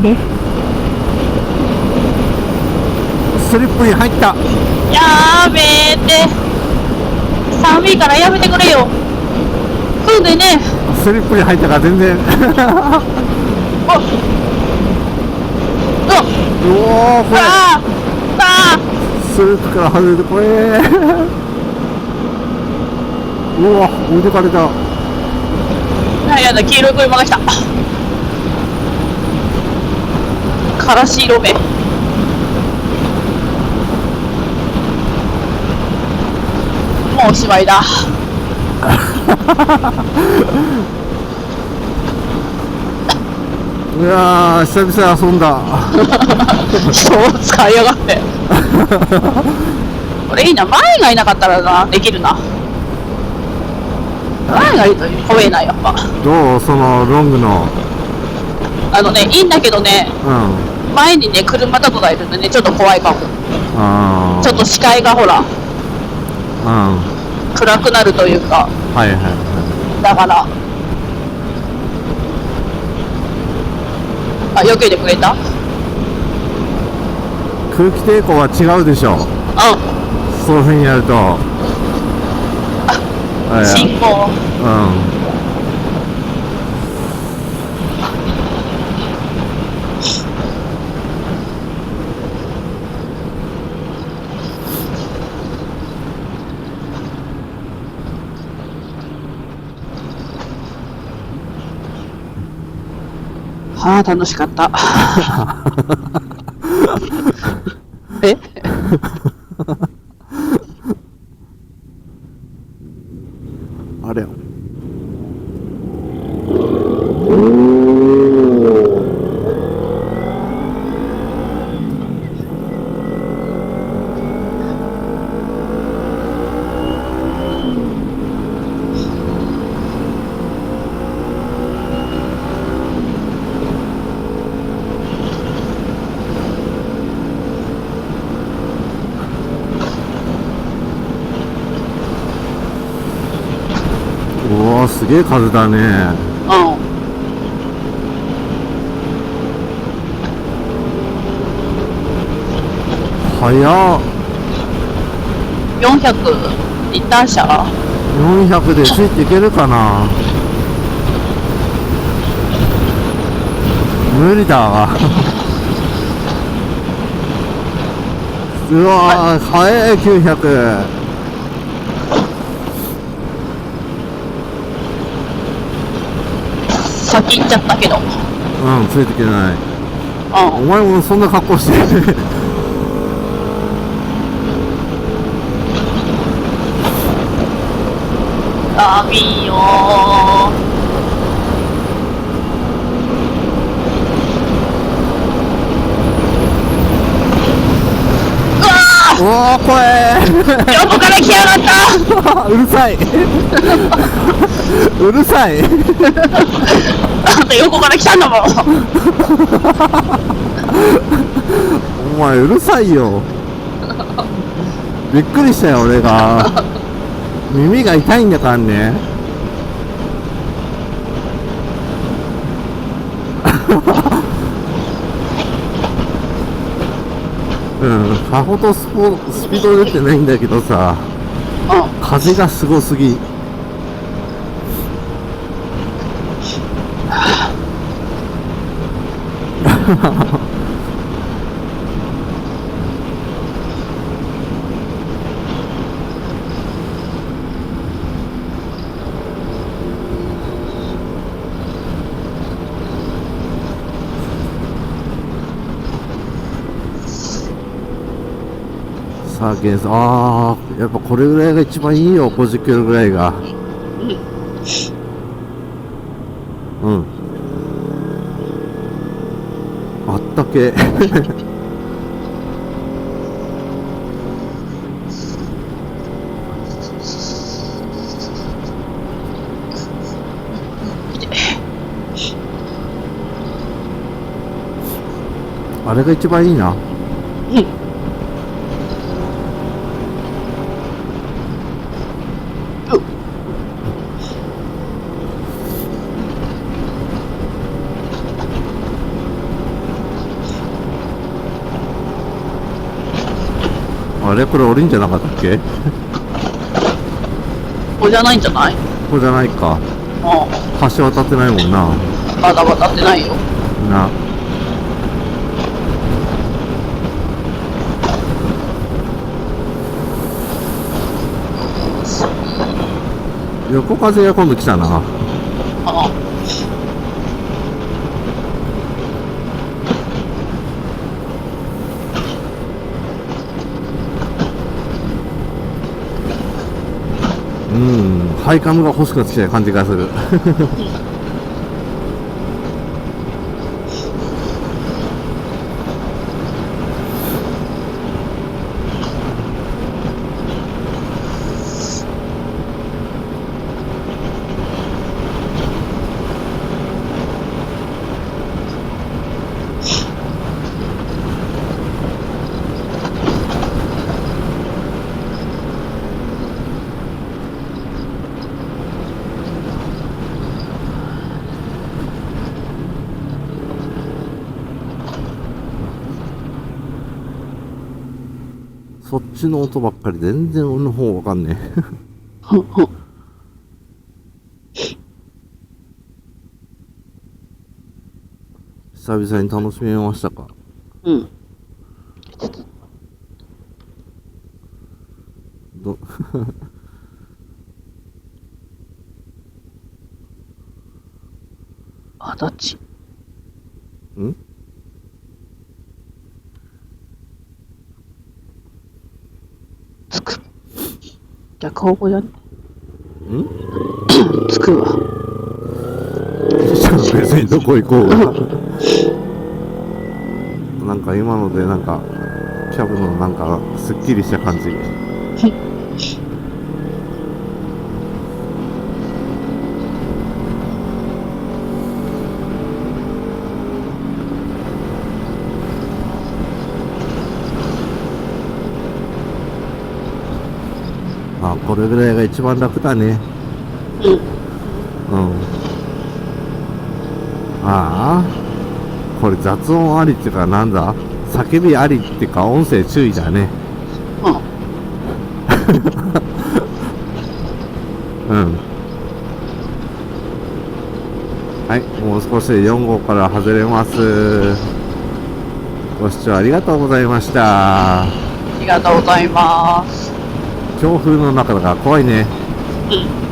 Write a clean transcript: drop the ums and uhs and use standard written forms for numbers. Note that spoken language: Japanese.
です。スリップに入った。やめて、寒いからやめてくれよ。そうでね。スリップに入ったから全然おうおーこれああスリップから外れてこれうわ置いてかれた。あ、やだ、黄色い車が来た。からし色目。もうおしまいだ。いやー久々に遊んだ。そう使いやがってこれいいな。前がいなかったらな、できるな。前がいると怖えな、やっぱ。どうそのロングの。いいんだけどね、うん前にね、車とかがいるとね、ちょっと怖いかも。あちょっと視界がほら、うん暗くなるというか、はいはいはだから。あ、避けてくれた？い。空気抵抗は違うでしょ。そういう風にやると信号。うんはあ、楽しかったえあれうわすげえ風だね。早っ。400リッター車。400でついていけるかな。無理だわうわー速い900。先行っちゃったけど。うんついていけない。お前もそんな格好してダビよおー怖え横から来やがったうるさいうるさいあんた横から来たんだもんお前うるさいよびっくりしたよ俺が耳が痛いんだからねうんさほどスピード出てないんだけどさ風がすごすぎさあゲースやっぱこれぐらいが一番いいよ50キロぐらいがうんあったけあれが一番いいなあれこれ降りんじゃなかったっけ？ここじゃないんじゃない？ここじゃないか。う橋渡ってないもんな。ん。まだ渡ってないよ。な。横風が今度来たな。ハイカムが欲しくなってきた感じがする。そっちの音ばっかり全然俺の方わかんねえ。久々に楽しめましたか？うん。あ、どっち？ん？つく。逆方向じゃね？ん？つくわ。じゃあ別にどこ行こうが。なんか今のでなんかキャブのなんかすっきりした感じ。あ、これぐらいが一番楽だね。うん。ああ、これ雑音ありっていうかなんだ、叫びありっていうか音声注意だね。うん。はい、もう少しで4号から外れます。ご視聴ありがとうございました。ありがとうございます。強風の中だから怖いね。うん。